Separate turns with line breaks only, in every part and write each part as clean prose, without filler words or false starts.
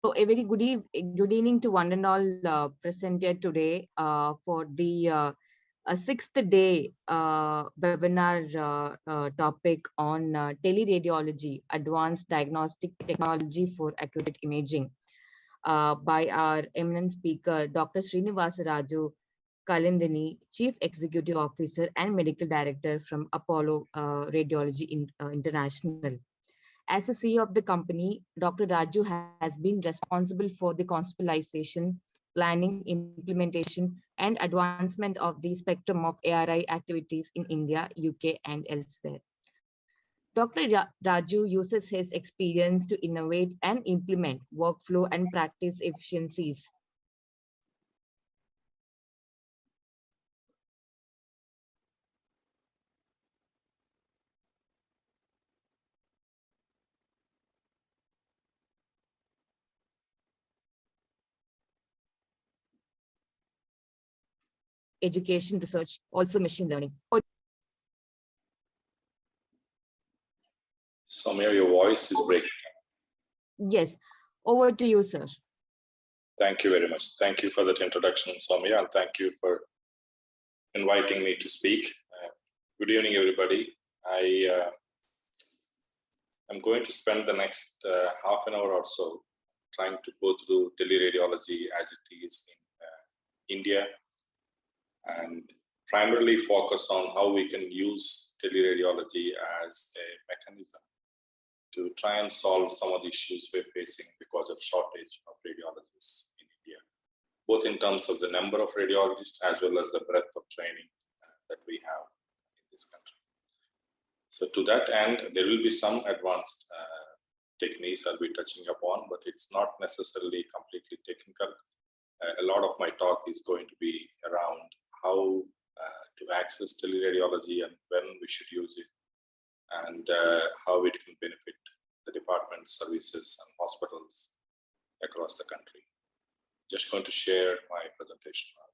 So a very good evening to one and all present here today for the sixth day webinar topic on teleradiology, advanced diagnostic technology for accurate imaging by our eminent speaker, Dr. Srinivasa Raju Kalindini, Chief Executive Officer and Medical Director from Apollo Radiology International. As the CEO of the company, Dr. Raju has been responsible for the conceptualization, planning, implementation, and advancement of the spectrum of ARI activities in India, UK, and elsewhere. Dr. Raju uses his experience to innovate and implement workflow and practice efficiencies. Education, research, also machine learning.
Soumya, your voice is breaking.
Yes, over to you, sir.
Thank you very much. Thank you for that introduction, Soumya, and thank you for inviting me to speak. Good evening, everybody. I'm going to spend the next half an hour or so trying to go through teleradiology as it is in India, and primarily focus on how we can use teleradiology as a mechanism to try and solve some of the issues we're facing because of shortage of radiologists in India, both in terms of the number of radiologists as well as the breadth of training that we have in this country. So to that end, there will be some advanced techniques I'll be touching upon, but it's not necessarily completely technical. A lot of my talk is going to be around how to access teleradiology and when we should use it, and how it can benefit the department, services, and hospitals across the country. Just going to share my presentation now.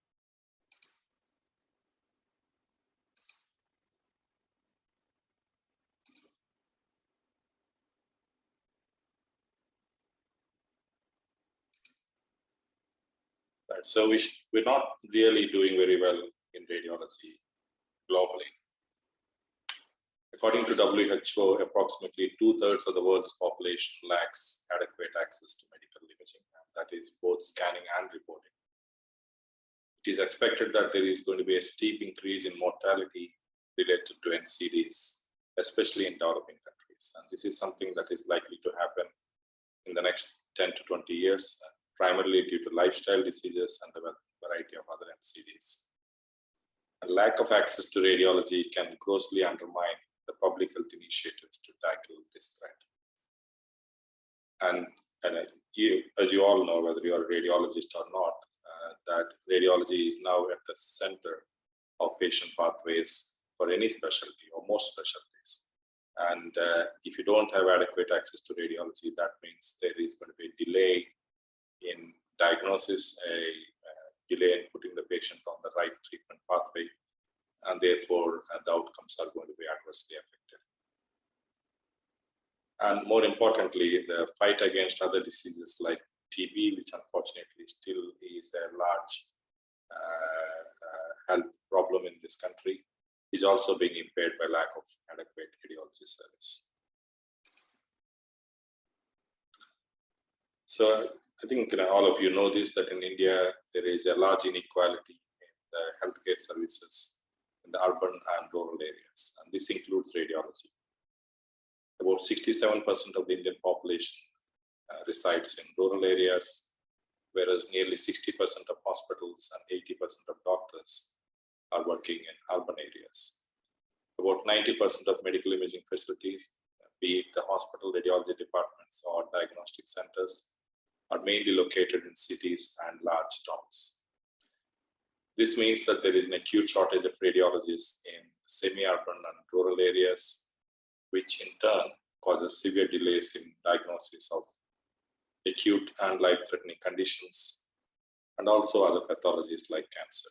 Right, so we're not really doing very well in radiology globally. According to WHO, approximately 2/3 of the world's population lacks adequate access to medical imaging, and that is both scanning and reporting. It is expected that there is going to be a steep increase in mortality related to NCDs, especially in developing countries. And this is something that is likely to happen in the next 10 to 20 years, primarily due to lifestyle diseases and a variety of other NCDs. A lack of access to radiology can grossly undermine the public health initiatives to tackle this threat. And as you all know, whether you're a radiologist or not, that radiology is now at the center of patient pathways for any specialty or most specialties. And if you don't have adequate access to radiology, that means there is going to be a delay in diagnosis, a delay in putting the patient on the right treatment pathway, and therefore the outcomes are going to be adversely affected. And more importantly, the fight against other diseases like TB, which unfortunately still is a large health problem in this country, is also being impaired by lack of adequate radiology service. So I think all of you know this, that in India, there is a large inequality in the healthcare services in the urban and rural areas, and this includes radiology. About 67% of the Indian population resides in rural areas, whereas nearly 60% of hospitals and 80% of doctors are working in urban areas. About 90% of medical imaging facilities, be it the hospital radiology departments or diagnostic centers, are mainly located in cities and large towns. This means that there is an acute shortage of radiologists in semi-urban and rural areas, which in turn causes severe delays in diagnosis of acute and life-threatening conditions, and also other pathologies like cancer.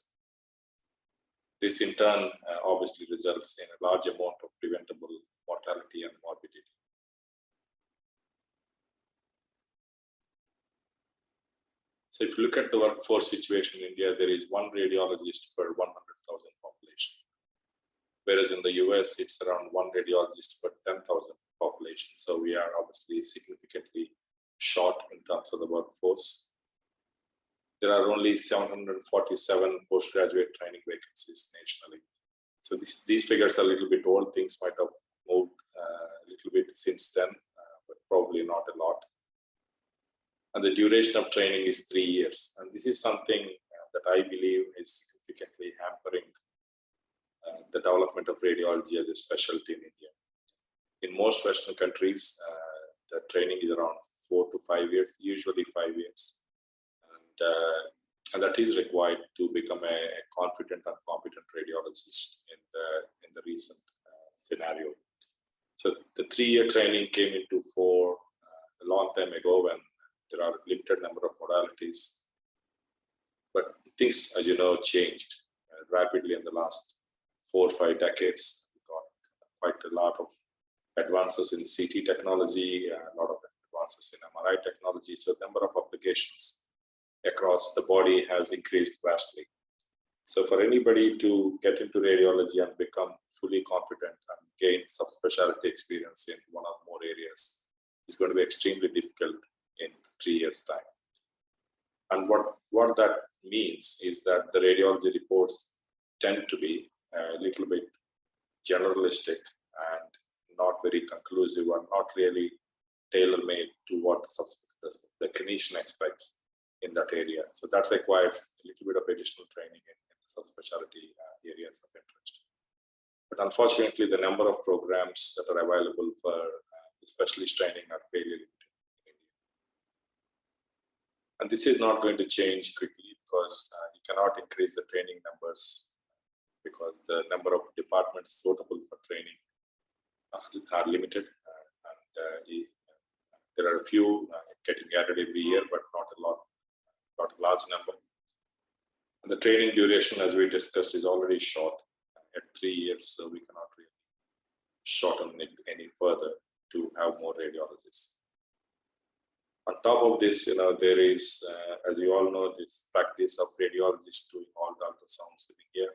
This in turn obviously results in a large amount of preventable mortality and morbidity. So if you look at the workforce situation in India, there is one radiologist per 100,000 population. Whereas in the US, it's around one radiologist per 10,000 population. So we are obviously significantly short in terms of the workforce. There are only 747 postgraduate training vacancies nationally. So these figures are a little bit old. Things might have moved a little bit since then, but probably not a lot. And the duration of training is 3 years. And this is something that I believe is significantly hampering the development of radiology as a specialty in India. In most Western countries, the training is around 4 to 5 years, usually 5 years. And that is required to become a confident and competent radiologist in the recent scenario. So the 3-year training came into force a long time ago when there are a limited number of modalities. But things, as you know, changed rapidly in the last 4 or 5 decades. We got quite a lot of advances in CT technology, a lot of advances in MRI technology. So the number of applications across the body has increased vastly. So for anybody to get into radiology and become fully competent and gain subspecialty experience in one or more areas is going to be extremely difficult in 3 years' time. And what that means is that the radiology reports tend to be a little bit generalistic and not very conclusive and not really tailor-made to what the clinician expects in that area. So that requires a little bit of additional training in the subspecialty areas of interest. But unfortunately, the number of programs that are available for specialist training are fairly limited in India. And this is not going to change quickly because you cannot increase the training numbers because the number of departments suitable for training are limited. There are a few getting added every year, but not a large number. And the training duration, as we discussed, is already short at 3 years, so we cannot really shorten it any further to have more radiologists. On top of this, there is, as you all know, this practice of radiologists doing all the ultrasounds in India.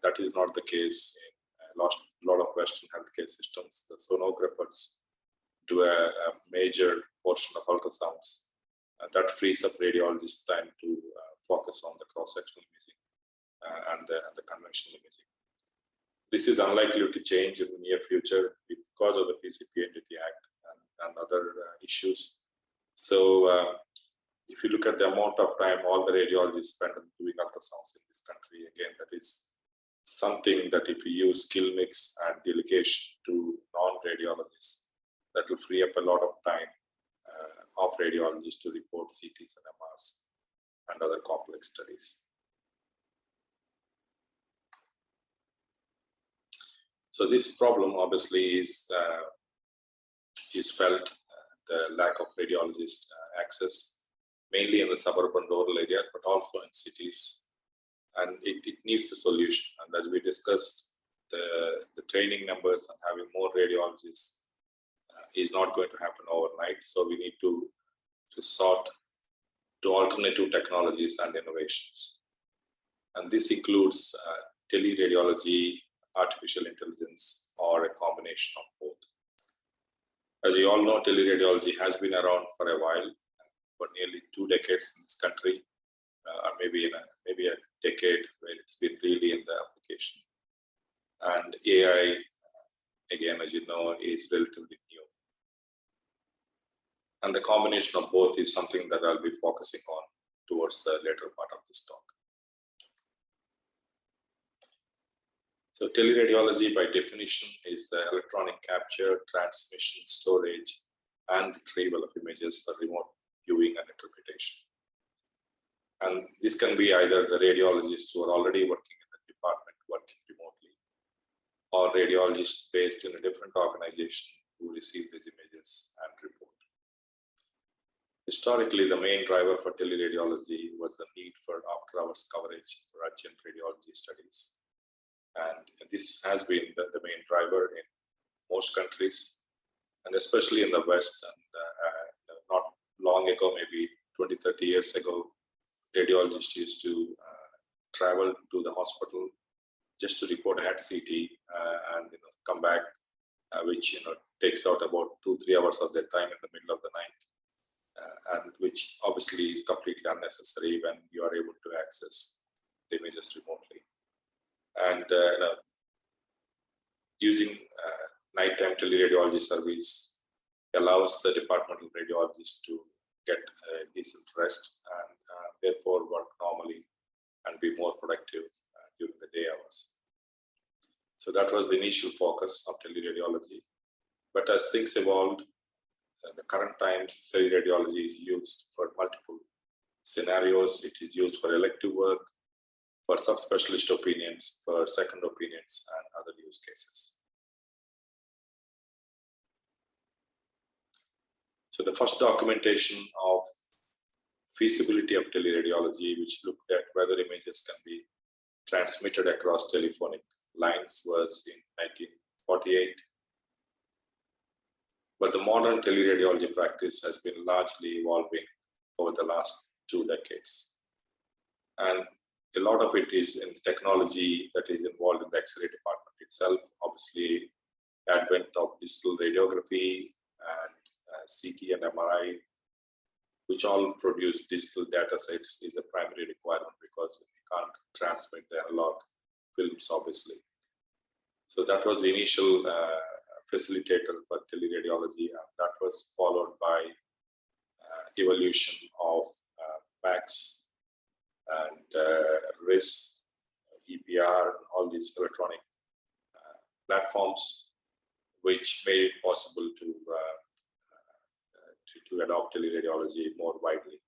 That is not the case in a lot of Western healthcare systems. The sonographers do a major portion of ultrasounds. That frees up radiologists' time to focus on the cross-sectional imaging and the conventional imaging. This is unlikely to change in the near future because of the PCP Entity Act and other issues. So if you look at the amount of time all the radiologists spend on doing ultrasounds in this country, again, that is something that if you use skill mix and delegation to non-radiologists, that will free up a lot of time of radiologists to report CTs and MRs and other complex studies. So this problem obviously is felt, the lack of radiologist access, mainly in the suburban rural areas, but also in cities. And it needs a solution. And as we discussed, the training numbers and having more radiologists is not going to happen overnight. So we need to resort to alternative technologies and innovations. And this includes teleradiology, artificial intelligence, or a combination of both. As you all know, teleradiology has been around for a while, for nearly 2 decades in this country, or maybe a decade where it's been really in the application. And AI, again, as you know, is relatively new. And the combination of both is something that I'll be focusing on towards the later part of this talk. So teleradiology, by definition, is the electronic capture, transmission, storage, and retrieval of images for remote viewing and interpretation. And this can be either the radiologists who are already working in the department working remotely, or radiologists based in a different organization who receive these images and report. Historically, the main driver for teleradiology was the need for after-hours coverage for urgent radiology studies. And this has been the main driver in most countries, and especially in the West. And not long ago, maybe 20, 30 years ago, radiologists used to travel to the hospital just to report a head CT and come back, which takes out about 2-3 hours of their time in the middle of the night, and which obviously is completely unnecessary when you are able to access the images remotely. And using nighttime teleradiology service allows the departmental radiologist to get a decent rest and therefore work normally and be more productive during the day hours. So that was the initial focus of teleradiology. But as things evolved, the current times teleradiology is used for multiple scenarios. It is used for elective work, for subspecialist opinions, for second opinions, and other use cases. So the first documentation of feasibility of teleradiology, which looked at whether images can be transmitted across telephonic lines, was in 1948. But the modern teleradiology practice has been largely evolving over the last 2 decades. And a lot of it is in technology that is involved in the X-ray department itself. Obviously, advent of digital radiography and CT and MRI, which all produce digital data sets, is a primary requirement because you can't transmit the analog films, obviously. So that was the initial facilitator for teleradiology, and that was followed by evolution of PACS and RIS, EPR, all these electronic platforms, which made it possible to adopt teleradiology more widely.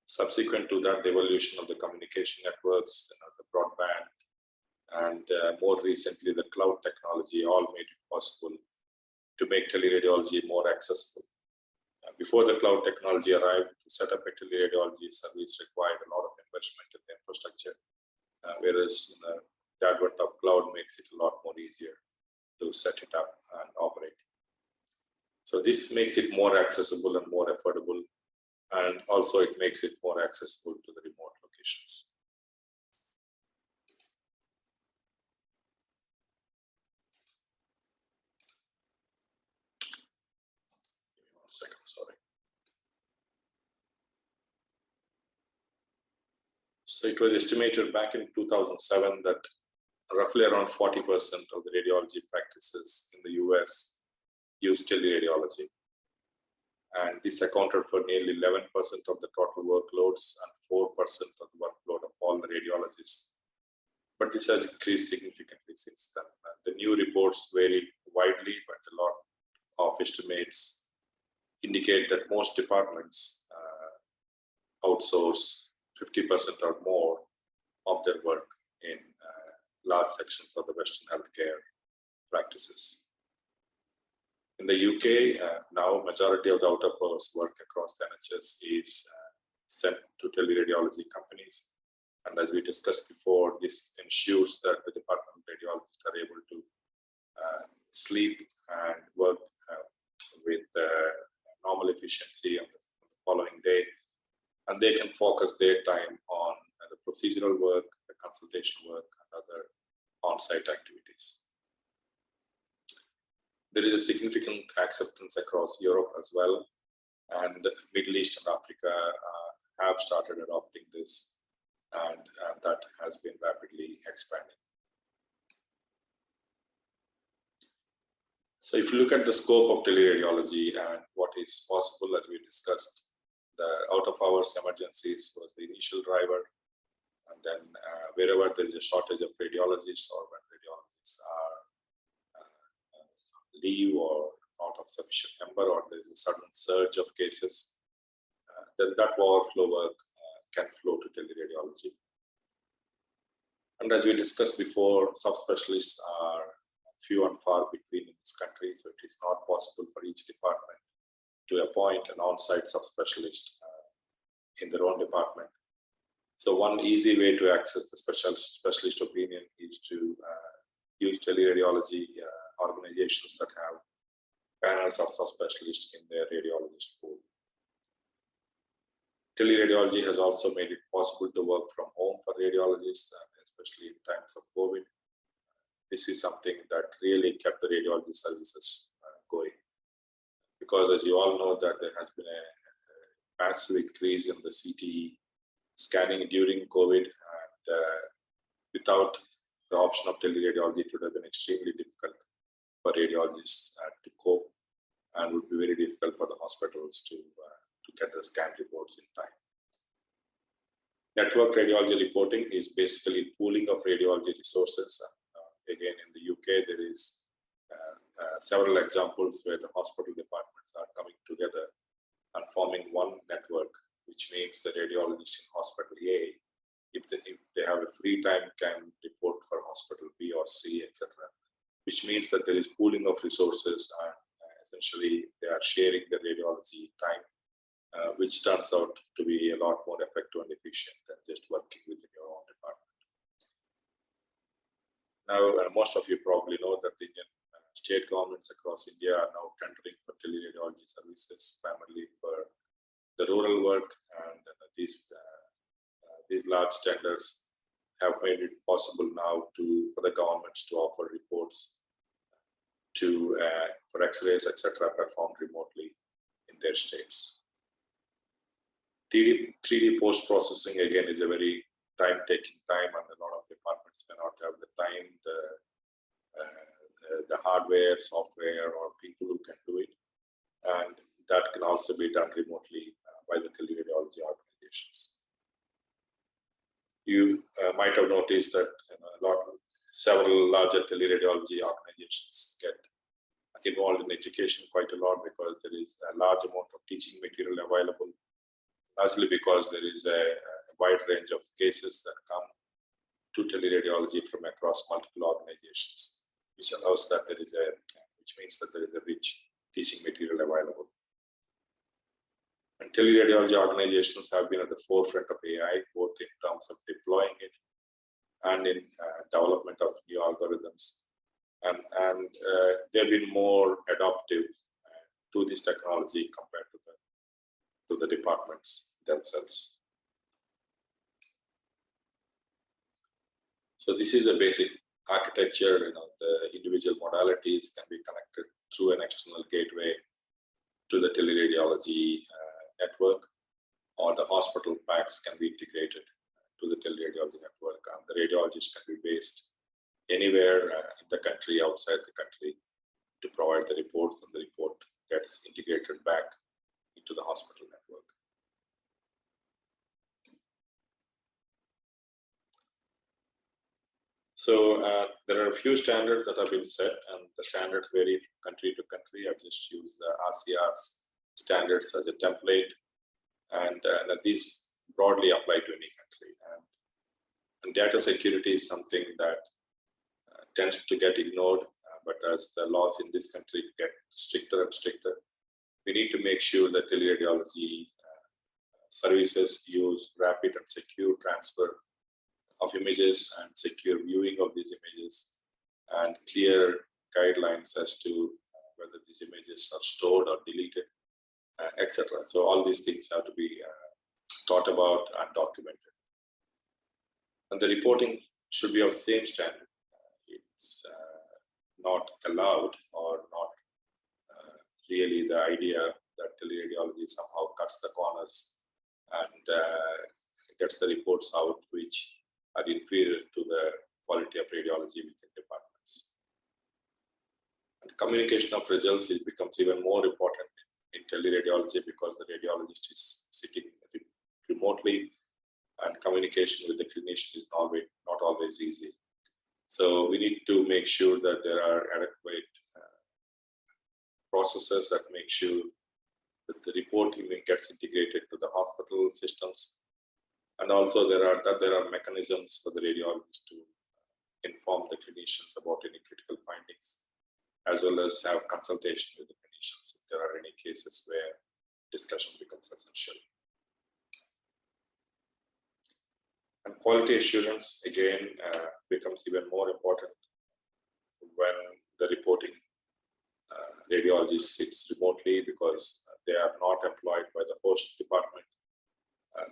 Subsequent to that, the evolution of the communication networks, the broadband, and more recently the cloud technology all made it possible to make teleradiology more accessible. Before the cloud technology arrived, to set up a teleradiology service required a lot of investment in the infrastructure, whereas the advent of cloud makes it a lot more easier to set it up and operate. So this makes it more accessible and more affordable, and also it makes it more accessible to the remote locations. Give me 1 second, sorry. So it was estimated back in 2007 that roughly around 40% of the radiology practices in the US use teleradiology, and this accounted for nearly 11% of the total workloads and 4% of the workload of all the radiologists. But this has increased significantly since then. The new reports vary widely, but a lot of estimates indicate that most departments outsource 50% or more of their work in large sections of the Western healthcare practices. In the UK, now majority of the out-of-hours work across the NHS is sent to teleradiology companies. And as we discussed before, this ensures that the department radiologists are able to sleep and work with normal efficiency on the following day. And they can focus their time on the procedural work, the consultation work, and other on-site activities. There is a significant acceptance across Europe as well, and Middle East and Africa have started adopting this, and that has been rapidly expanding. So if you look at the scope of teleradiology and what is possible, as we discussed, the out-of-hours emergencies was the initial driver, and then wherever there is a shortage of radiologists or when radiologists are leave or not of sufficient number, or there is a sudden surge of cases, then that overflow work can flow to teleradiology. And as we discussed before, subspecialists are few and far between in this country, so it is not possible for each department to appoint an on-site subspecialist in their own department. So one easy way to access the specialist opinion is to use teleradiology organizations that have panels of subspecialists in their radiologist pool. Teleradiology has also made it possible to work from home for radiologists, especially in times of COVID. This is something that really kept the radiology services going. Because as you all know that there has been a massive increase in the CT scanning during COVID, and without the option of teleradiology, it would have been extremely difficult for radiologists to cope, and would be very difficult for the hospitals to get the scan reports in time. Network radiology reporting is basically pooling of radiology resources. Again, in the UK, there is several examples where the hospital departments are coming together and forming one network, which means the radiologist in hospital A, if they have a free time, can report for hospital B or C, etc. Which means that there is pooling of resources, and essentially they are sharing the radiology time, which turns out to be a lot more effective and efficient than just working within your own department. Now, most of you probably know that the Indian state governments across India are now tendering for teleradiology services, primarily for the rural work, and these large tenders have made it possible now for the governments to offer reports for X-rays, etc., performed remotely in their states. 3D post-processing again is a very time-taking time, and a lot of departments may not have the time, the hardware, software, or people who can do it, and that can also be done remotely by the teleradiology organizations. You might have noticed that several larger teleradiology organizations get involved in education quite a lot, because there is a large amount of teaching material available, largely because there is a wide range of cases that come to teleradiology from across multiple organizations, which allows that which means that there is a rich teaching material available. And teleradiology organizations have been at the forefront of AI, both in terms of deploying it and in development of new algorithms. And they've been more adaptive to this technology compared to the departments themselves. So this is a basic architecture. The individual modalities can be connected through an external gateway to the teleradiology network, or the hospital packs can be integrated to the teleradiology network, and the radiologist can be based anywhere in the country, outside the country, to provide the reports, and the report gets integrated back into the hospital network. So there are a few standards that have been set, and the standards vary from country to country. I've just used the RCR's standards as a template, and these broadly apply to any country. And data security is something that tends to get ignored, but as the laws in this country get stricter and stricter, we need to make sure that teleradiology services use rapid and secure transfer of images and secure viewing of these images, and clear guidelines as to whether these images are stored or deleted, etc. So all these things have to be thought about and documented. And the reporting should be of same standard. It's not allowed, or not really the idea that teleradiology somehow cuts the corners and gets the reports out which are inferior to the quality of radiology within departments. And communication of results becomes even more important in teleradiology, because the radiologist is sitting remotely, and communication with the clinician is not always easy. So we need to make sure that there are adequate processes that make sure that the report even gets integrated to the hospital systems, and also there are mechanisms for the radiologist to inform the clinicians about any critical findings, as well as have consultation with the clinicians if there are any cases where discussion becomes essential. And quality assurance again becomes even more important when the reporting radiologist sits remotely, because they are not employed by the host department.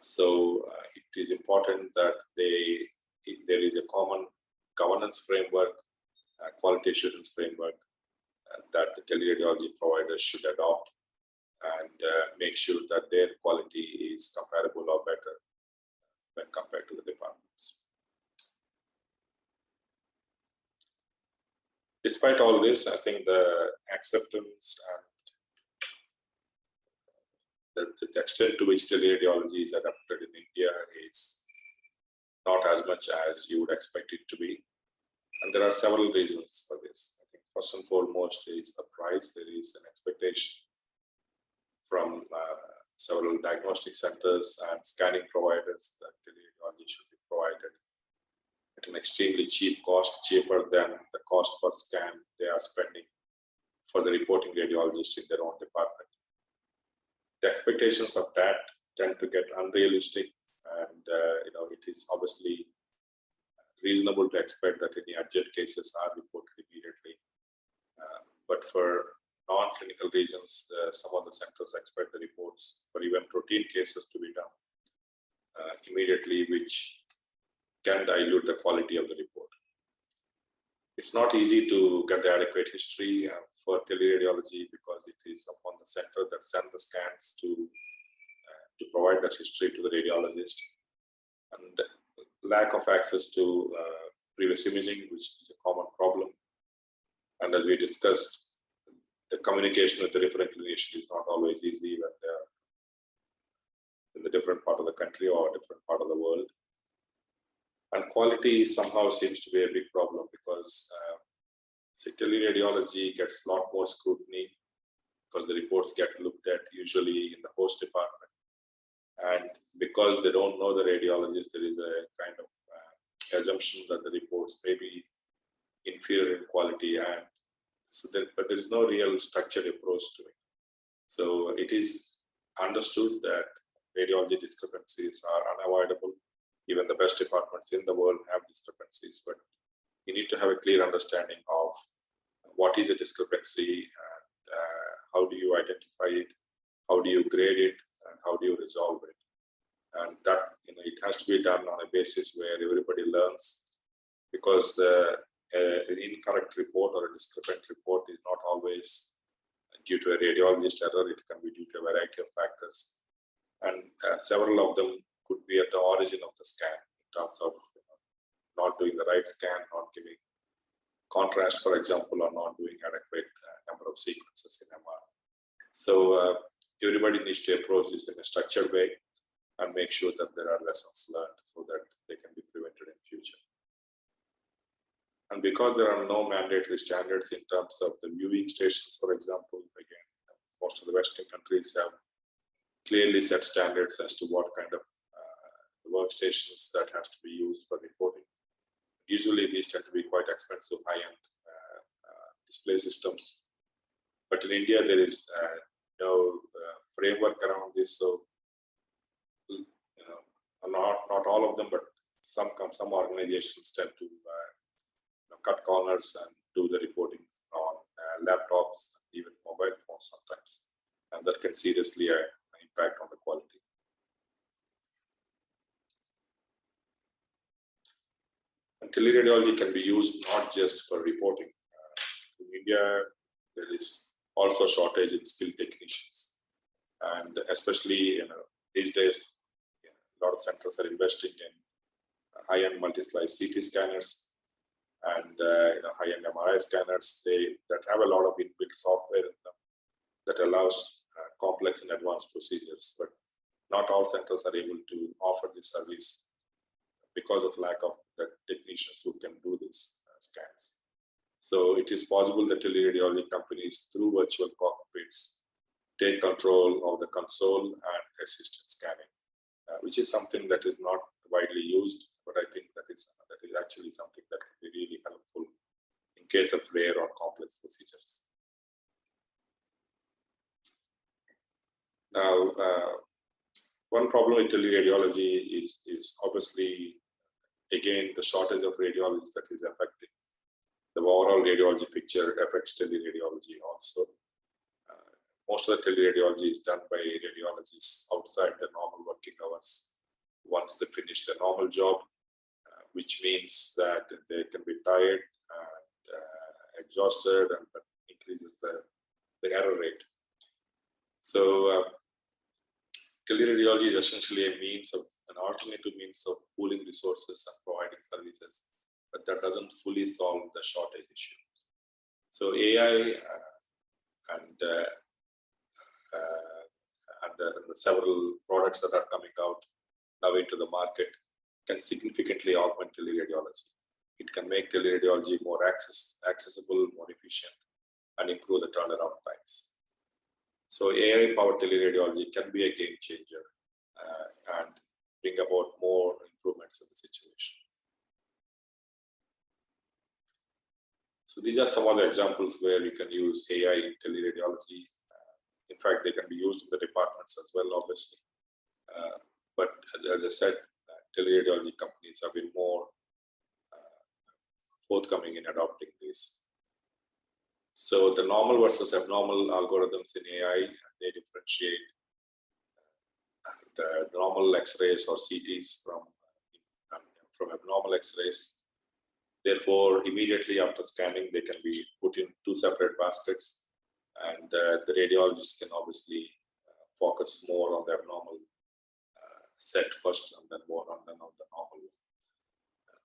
So it is important that there is a common governance framework, quality assurance framework that the teleradiology providers should adopt and make sure that their quality is comparable or better when compared to the departments. Despite all this, I think the acceptance and the extent to which teleradiology is adapted in India is not as much as you would expect it to be. And there are several reasons for this. I think first and foremost is the price. There is an expectation from several diagnostic centers and scanning providers that teleradiology should be provided at an extremely cheap cost, cheaper than the cost per scan they are spending for the reporting radiologist in their own department. The expectations of that tend to get unrealistic, and it is obviously reasonable to expect that any urgent cases are reported immediately. But for non-clinical reasons, some of the centers expect the reports for even routine cases to be done immediately, which can dilute the quality of the report. It's not easy to get the adequate history for teleradiology because it is upon the center that send the scans to provide that history to the radiologist, and lack of access to previous imaging, which is a common problem. And as we discussed, the communication with the different clinicians is not always easy when they're in the different part of the country or different part of the world. And quality somehow seems to be a big problem because teleradiology gets a lot more scrutiny because the reports get looked at usually in the host department. And because they don't know the radiologist, there is a kind of assumption that the reports may be inferior in quality, and so but there is no real structured approach to it. So it is understood that radiology discrepancies are unavoidable. Even the best departments in the world have discrepancies, but you need to have a clear understanding of what is a discrepancy and how do you identify it, how do you grade it, and how do you resolve it. And that it has to be done on a basis where everybody learns, because an incorrect report or a discrepant report is not always due to a radiologist error. It can be due to a variety of factors, and several of them could be at the origin of the scan in terms of not doing the right scan, not giving contrast, for example, or not doing adequate number of sequences in MR. So everybody needs to approach this in a structured way and make sure that there are lessons learned so that they can be prevented in future. And because there are no mandatory standards in terms of the viewing stations, for example, again, most of the Western countries have clearly set standards as to what kind of workstations that has to be used for reporting. Usually these tend to be quite expensive, high-end display systems. But in India, there is no framework around this. So, not all of them, but some organizations tend to cut corners and do the reporting on laptops, even mobile phones sometimes, and that can seriously impact on the quality. And teleradiology can be used not just for reporting. In India, there is also a shortage in skilled technicians, and especially these days, a lot of centers are investing in high-end multi-slice CT scanners and high-end MRI scanners that have a lot of inbuilt software in them that allows complex and advanced procedures. But not all centers are able to offer this service because of lack of the technicians who can do these scans. So it is possible that teleradiology companies, through virtual cockpits, take control of the console and assisted scanning, which is something that is not widely used, but I think that is actually something that can be really helpful in case of rare or complex procedures. Now, one problem with teleradiology is obviously, again, the shortage of radiologists that is affecting the overall radiology picture affects teleradiology also. Most of the teleradiology is done by radiologists outside the normal working hours. once they finish their normal job, which means that they can be tired and exhausted, and that increases the error rate. So teleradiology is essentially an alternative means of pooling resources and providing services, but that doesn't fully solve the shortage issue. So AI and the several products that are coming out now into the market can significantly augment teleradiology. It can make teleradiology more accessible, more efficient, and improve the turnaround times. So AI-powered teleradiology can be a game changer and bring about more improvements in the situation. So these are some of the examples where you can use AI in teleradiology. In fact, they can be used in the departments as well, obviously. But as I said, teleradiology companies have been more forthcoming in adopting this. So the normal versus abnormal algorithms in AI, they differentiate the normal X-rays or CTs from abnormal X-rays. Therefore, immediately after scanning, they can be put in two separate baskets, and the radiologist can obviously focus more on the abnormal set first, and then more on the normal.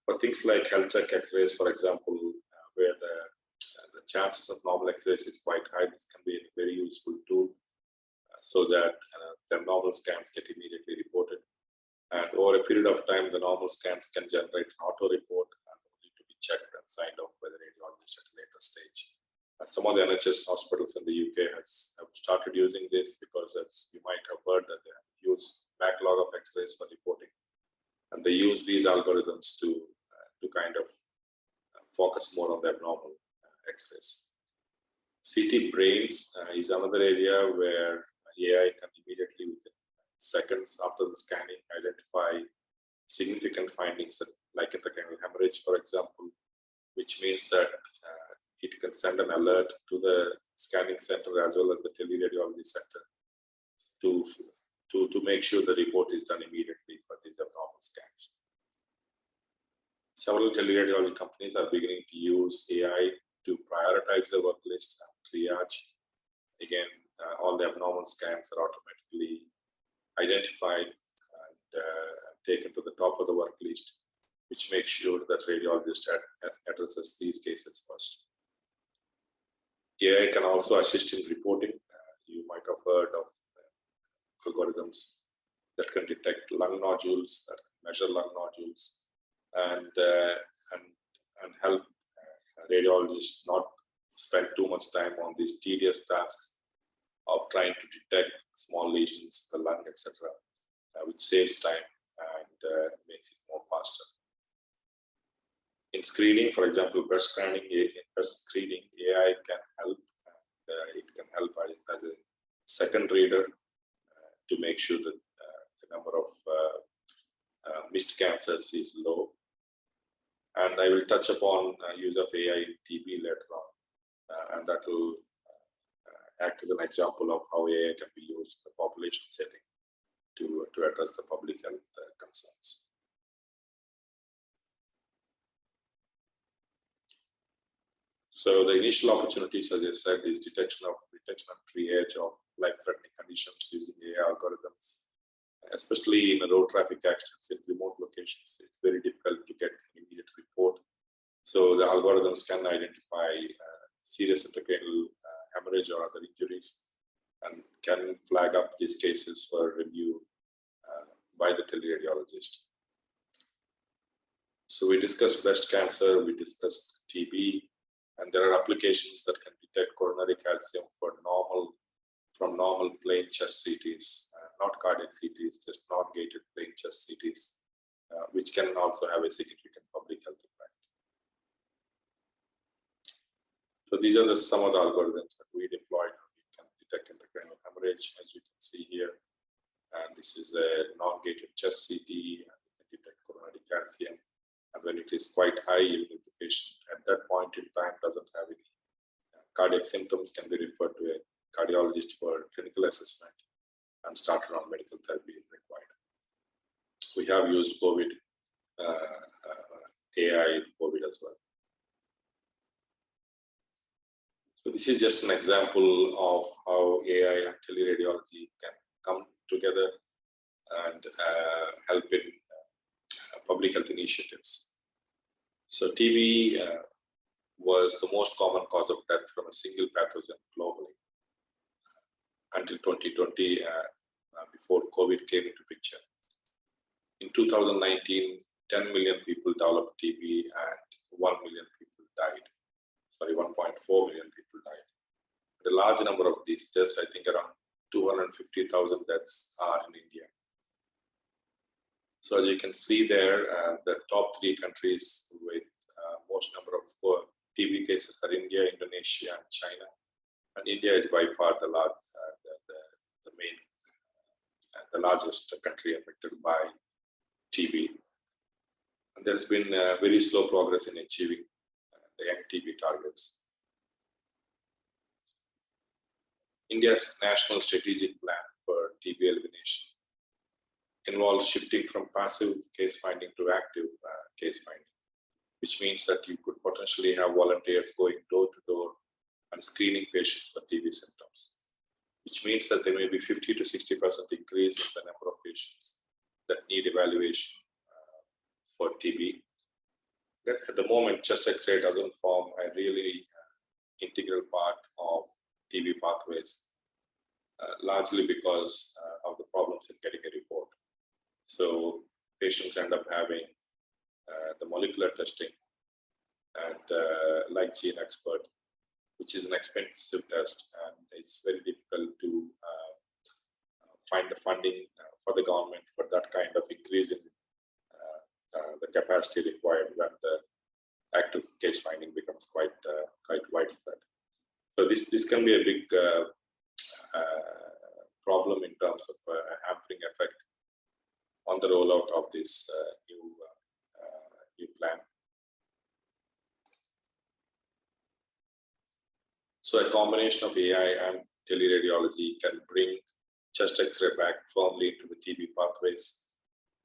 For things like health check X-rays, for example, where the chances of normal X-rays is quite high, this can be a very useful tool so that the abnormal scans get immediately reported. And over a period of time, the normal scans can generate an auto report and need to be checked and signed off by the radiologist at a later stage. Some of the NHS hospitals in the UK have started using this because, as you might have heard, that they have huge backlog of X-rays for reporting, and they use these algorithms to kind of focus more on the abnormal X-rays. CT brains is another area where AI can immediately, within seconds after the scanning, identify significant findings like intracranial hemorrhage, for example, which means that it can send an alert to the scanning center as well as the teleradiology center to make sure the report is done immediately for these abnormal scans. Several teleradiology companies are beginning to use AI to prioritize the work list and triage. Again, all the abnormal scans are automatically identified and taken to the top of the work list, which makes sure that radiologist addresses these cases first. AI can also assist in reporting. You might have heard of algorithms that can detect lung nodules, that can measure lung nodules, and help radiologists not spend too much time on these tedious tasks of trying to detect small lesions in the lung, etc., which saves time and makes it more faster. In screening, for example, breast screening, AI can help. It can help as a second reader to make sure that the number of missed cancers is low. And I will touch upon use of AI in TB later on, and that will act as an example of how AI can be used in the population setting to address the public health concerns. So the initial opportunities, as I said, is detection and triage of life-threatening conditions using AI algorithms, especially in road traffic accidents in remote locations. It's very difficult to get an immediate report. So the algorithms can identify serious intracranial hemorrhage or other injuries and can flag up these cases for review by the teleradiologist. So we discussed breast cancer, we discussed TB, and there are applications that can detect coronary calcium from normal plain chest CTs, not cardiac CTs, just non-gated plain chest CTs, which can also have a significant public health impact. So these are some of the algorithms that we deployed. We can detect intracranial hemorrhage, as you can see here. And this is a non-gated chest CT, and we can detect coronary calcium. And when it is quite high, even if the patient at that point in time doesn't have any cardiac symptoms, can be referred to a cardiologist for clinical assessment and started on medical therapy if required. We have used COVID, AI in COVID as well. So this is just an example of how AI and teleradiology can come together and help in public health initiatives. So TB was the most common cause of death from a single pathogen globally until 2020, before COVID came into picture. In 2019, 10 million people developed TB and 1 million people died. Sorry, 1.4 million people died. The large number of these deaths, I think around 250,000 deaths are in India. So as you can see there, the top 3 countries with most number of TB cases are India, Indonesia, and China. And India is by far the largest country affected by TB. And there's been very slow progress in achieving the TB targets. India's national strategic plan for TB elimination involves shifting from passive case finding to active case finding, which means that you could potentially have volunteers going door to door and screening patients for TB symptoms, which means that there may be 50 to 60% increase in the number of patients that need evaluation for TB. At the moment, chest X-ray doesn't form a really integral part of TB pathways, largely because of the problems in getting a report. So patients end up having the molecular testing and like Gene Expert, which is an expensive test, and it's very difficult to find the funding for the government for that kind of increase in the capacity required when the active case finding becomes quite widespread. So this can be a big problem in terms of a hampering effect on the rollout of this new plan. So a combination of AI and teleradiology can bring chest X-ray back firmly into the TB pathways,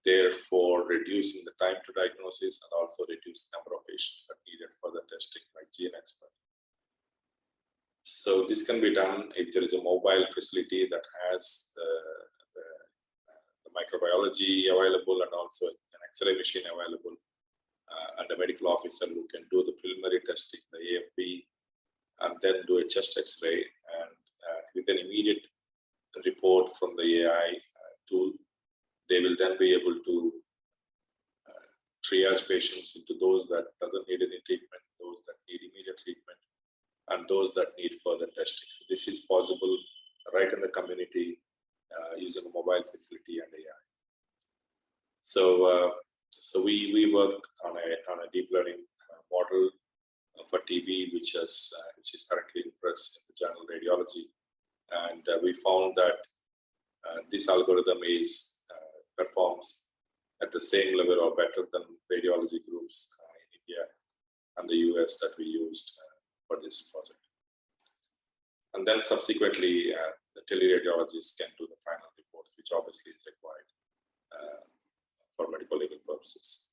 therefore reducing the time to diagnosis and also reduce the number of patients that needed further testing like Gene Expert. So this can be done if there is a mobile facility that has the microbiology available and also an X-ray machine available, and a medical officer who can do the preliminary testing, the AFP, and then do a chest X-ray, and with an immediate report from the AI tool, they will then be able to triage patients into those that doesn't need any treatment, those that need immediate treatment, and those that need further testing. So this is possible right in the community using a mobile facility and AI. So we worked on a deep learning model for TB, which is currently in press in the journal Radiology, and we found that this algorithm performs at the same level or better than radiology groups in India and the US that we used for this project. And then subsequently, the teleradiologists can do the final reports, which obviously is required for medical legal purposes.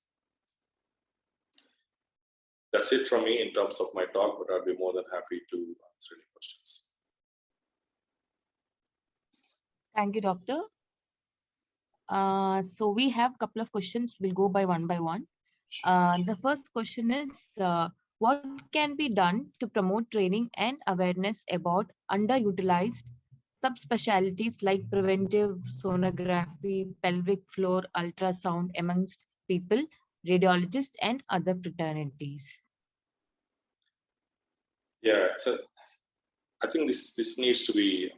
That's it from me in terms of my talk, but I'll be more than happy to answer any questions.
Thank you, Doctor. So we have a couple of questions. We'll go by one. The first question is, what can be done to promote training and awareness about underutilized subspecialties like preventive sonography, pelvic floor ultrasound amongst people, radiologists, and other fraternities?
Yeah, so I think this needs to be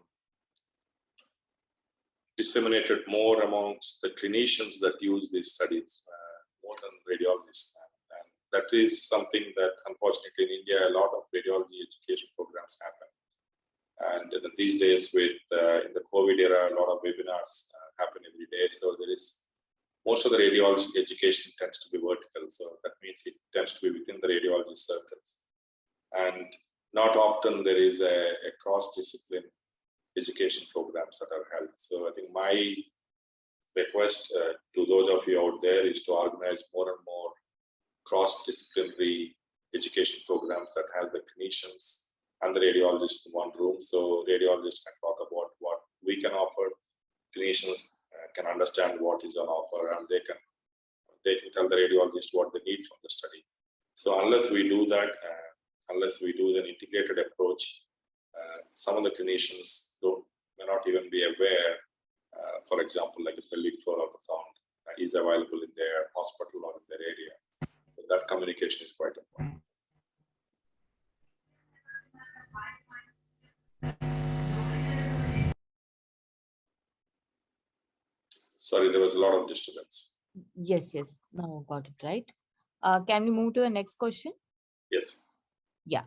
disseminated more amongst the clinicians that use these studies, more than radiologists. And that is something that, unfortunately, in India, a lot of radiology education programs happen. And these days, with in the COVID era, a lot of webinars happen every day. So there is most of the radiology education tends to be vertical. So that means it tends to be within the radiology circles. And not often there is a cross-discipline education programs that are held. So I think my request to those of you out there is to organize more and more cross-disciplinary education programs that has the clinicians and the radiologists in one room. So radiologists can talk about what we can offer, clinicians can understand what is on offer, and they can tell the radiologist what they need from the study. So unless we do that, unless we do an integrated approach, some of the clinicians may not even be aware, for example, like a pelvic floor ultrasound is available in their hospital or in their area. So that communication is quite important. Sorry, there was a lot of disturbance.
Yes, now got it right. Can we move to the next question?
Yes.
Yeah.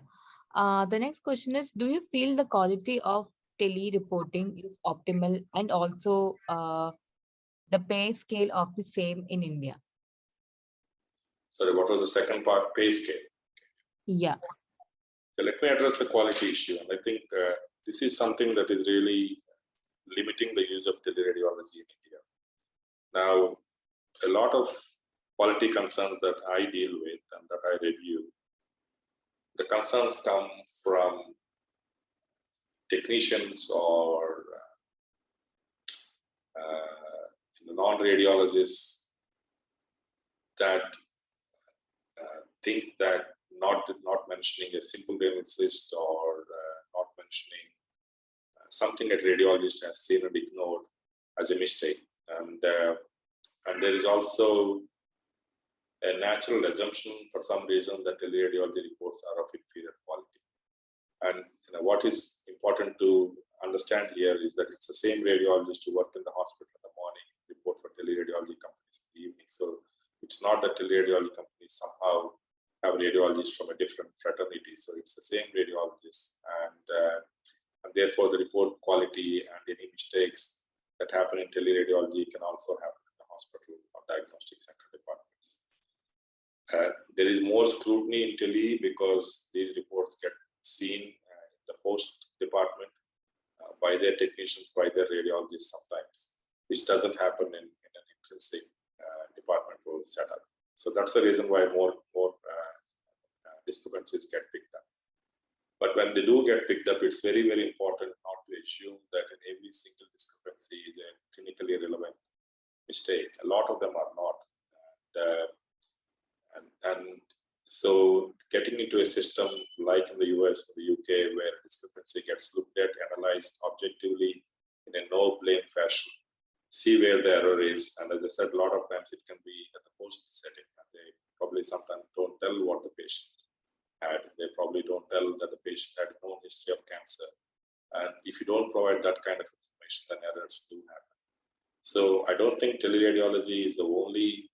The next question is, do you feel the quality of tele-reporting is optimal, and also the pay scale of the same in India?
Sorry, what was the second part? Pay scale.
Yeah.
So let me address the quality issue. And I think this is something that is really limiting the use of teleradiology in India. Now, a lot of quality concerns that I deal with and that I review, the concerns come from technicians or non-radiologists that think that not mentioning a simple renal cyst or not mentioning something that radiologist has seen and ignored as a mistake. And there is also a natural assumption for some reason that teleradiology reports are of inferior quality. And what is important to understand here is that it's the same radiologist who worked in the hospital in the morning report for teleradiology companies in the evening. So it's not that teleradiology companies somehow have radiologists from a different fraternity. So it's the same radiologist, and therefore the report quality and any mistakes that happen in teleradiology can also happen in the hospital or diagnostic center departments. There is more scrutiny in tele because these reports get seen in the host department by their technicians, by their radiologists sometimes, which doesn't happen in an intrinsic departmental setup. So that's the reason why more discrepancies get picked up. But when they do get picked up, it's very, very important not to assume that in every single discrepancy is a clinically relevant mistake. A lot of them are not. And so getting into a system like in the US, the UK, where discrepancy gets looked at, analyzed objectively in a no-blame fashion, see where the error is. And as I said, a lot of times it can be at the post setting, and they probably sometimes don't tell what the patient had. They probably don't tell that the patient had no history of cancer. And if you don't provide that kind of information, then errors do happen. So I don't think teleradiology is the only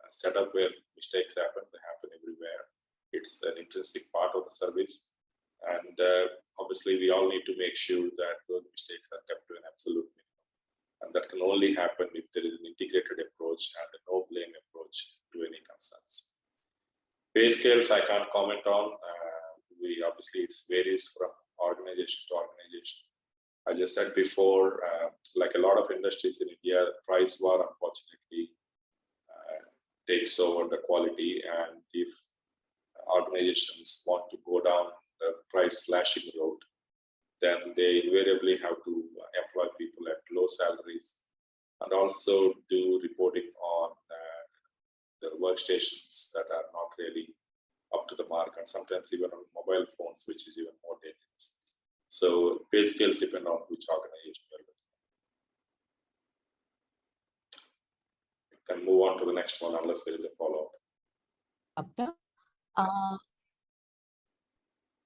setup where mistakes happen. They happen everywhere. It's an intrinsic part of the service. And obviously, we all need to make sure that those mistakes are kept to an absolute minimum. And that can only happen if there is an integrated approach and a no-blame approach to any concerns. Pay scales I can't comment on. Obviously, it varies from organization to organization. As I said before, like a lot of industries in India, price war unfortunately takes over the quality, and if organizations want to go down the price slashing route, then they invariably have to employ people at low salaries and also do reporting on the workstations that are not really up to the mark, and sometimes even on mobile phones, which is even more dangerous. So pay scales depend on which organization you're looking at. You can move on to the next one unless there is a follow-up.
Doctor,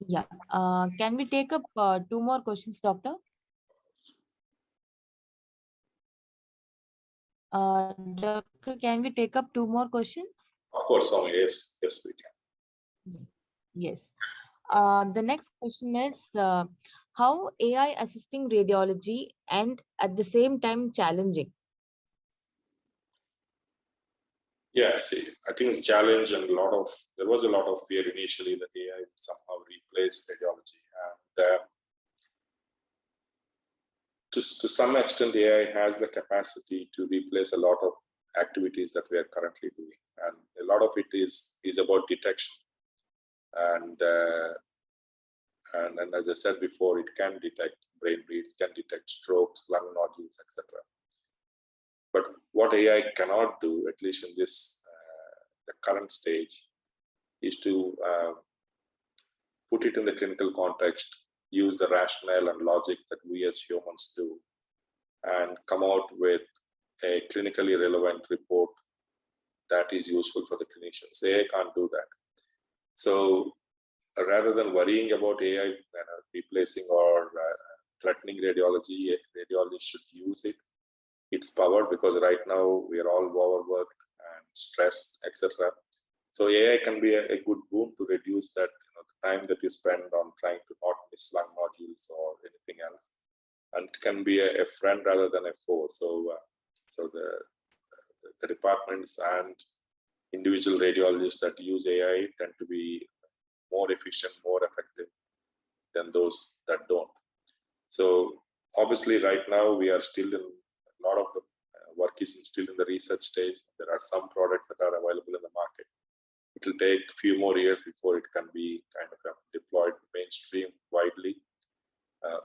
yeah. Can we take up 2 more questions, Doctor? Doctor, can we take up 2 more questions?
Of course, Swami. Yes, we can.
Yes. The next question is, how AI assisting radiology and at the same time challenging?
Yeah, see, I think it's a challenge, and there was a lot of fear initially that AI would somehow replace radiology. And to some extent, AI has the capacity to replace a lot of activities that we are currently doing, and a lot of it is about detection. And as I said before, it can detect brain bleeds, can detect strokes, lung nodules, etc. But what AI cannot do, at least in this the current stage, is to put it in the clinical context, use the rationale and logic that we as humans do, and come out with a clinically relevant report that is useful for the clinicians. AI can't do that. So rather than worrying about AI replacing or threatening radiology, radiologists should use its power, because right now we are all overworked and stressed, etc. So AI can be a good boon to reduce that, the time that you spend on trying to not miss lung nodules or anything else, and it can be a friend rather than a foe. So the departments and individual radiologists that use AI tend to be more efficient, more effective than those that don't. So obviously right now we are still in, a lot of the work is still in the research stage. There are some products that are available in the market. It will take a few more years before it can be kind of deployed mainstream widely.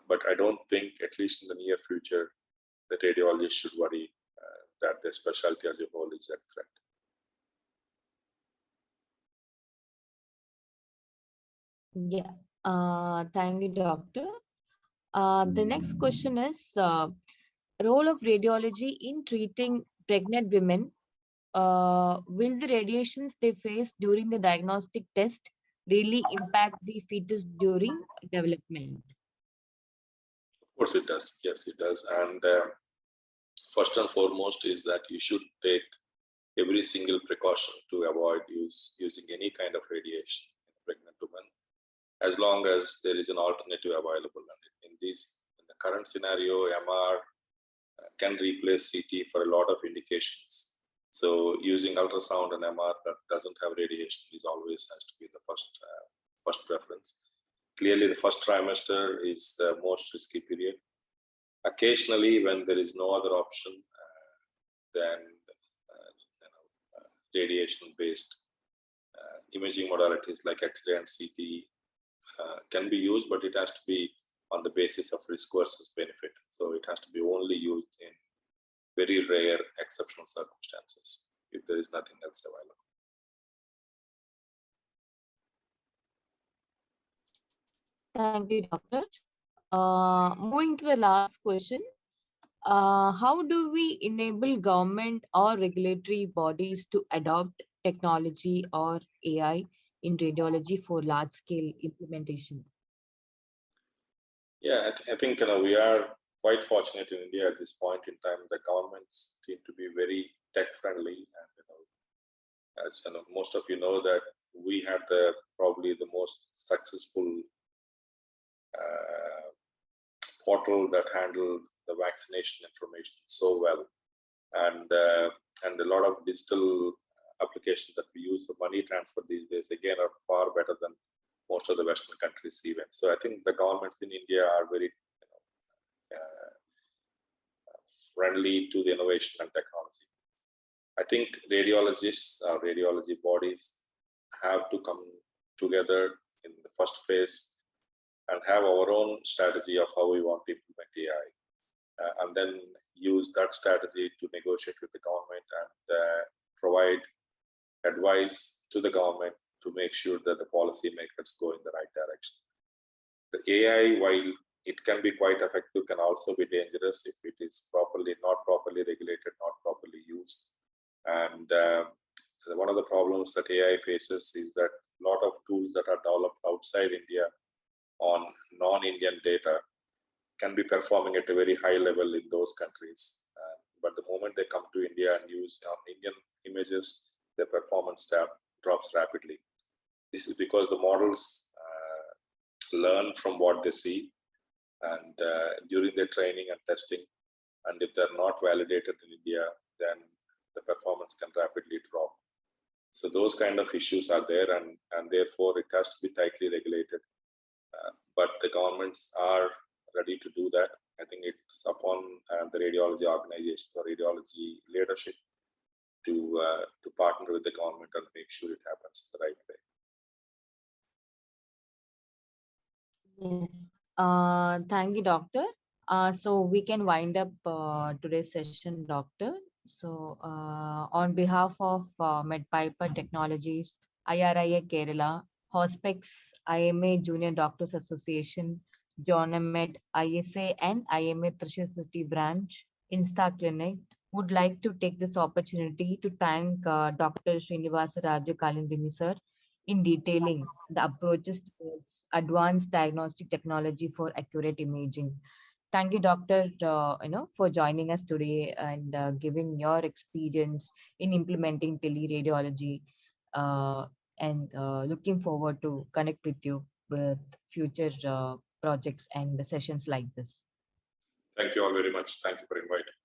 But I don't think, at least in the near future, that radiologists should worry that their specialty as a whole is at threat.
Yeah, thank you, doctor. The next question is role of radiology in treating pregnant women. Will the radiations they face during the diagnostic test really impact the fetus during development?
Of course it does. Yes, it does. And first and foremost is that you should take every single precaution to avoid using any kind of radiation in a pregnant woman, as long as there is an alternative available. And in the current scenario, MR can replace CT for a lot of indications. So using ultrasound and MR that doesn't have radiation is always has to be the first preference. Clearly, the first trimester is the most risky period. Occasionally, when there is no other option, then radiation-based imaging modalities like X-ray and CT can be used, but it has to be on the basis of risk versus benefit. So it has to be only used in very rare exceptional circumstances if there is nothing else available.
Thank you, doctor. Moving to the last question. How do we enable government or regulatory bodies to adopt technology or AI in radiology for large-scale implementation?
Yeah, I think we are quite fortunate in India at this point in time. The governments seem to be very tech-friendly, and as most of you know, that we had probably the most successful portal that handled the vaccination information so well, and a lot of digital applications that we use for money transfer these days again are far better than most of the Western countries even. So I think the governments in India are very friendly to the innovation and technology. I think radiologists or radiology bodies have to come together in the first phase and have our own strategy of how we want to implement AI, and then use that strategy to negotiate with the government and provide advice to the government to make sure that the policymakers go in the right direction. The AI, while it can be quite effective, can also be dangerous if it is not properly regulated, not properly used. And one of the problems that AI faces is that a lot of tools that are developed outside India on non-Indian data can be performing at a very high level in those countries. But the moment they come to India and use Indian images, their performance drops rapidly. This is because the models learn from what they see, and during their training and testing, and if they're not validated in India, then the performance can rapidly drop. So those kind of issues are there, and therefore it has to be tightly regulated. But the governments are ready to do that. I think it's upon the radiology organization or radiology leadership to partner with the government and make sure it happens the right way.
Yes. Thank you, doctor. So we can wind up today's session, doctor. So on behalf of MedPiper Technologies, IRIA Kerala, Hospex, IMA Junior Doctors Association, Jonamed, ISA and IMA Thrissur City Branch, Insta Clinic, would like to take this opportunity to thank Dr. Srinivasa Raju Kalindini sir in detailing the approaches towards advanced diagnostic technology for accurate imaging. Thank you, Doctor, for joining us today and giving your experience in implementing teleradiology. And looking forward to connect with you with future projects and the sessions like this.
Thank you all very much. Thank you for inviting.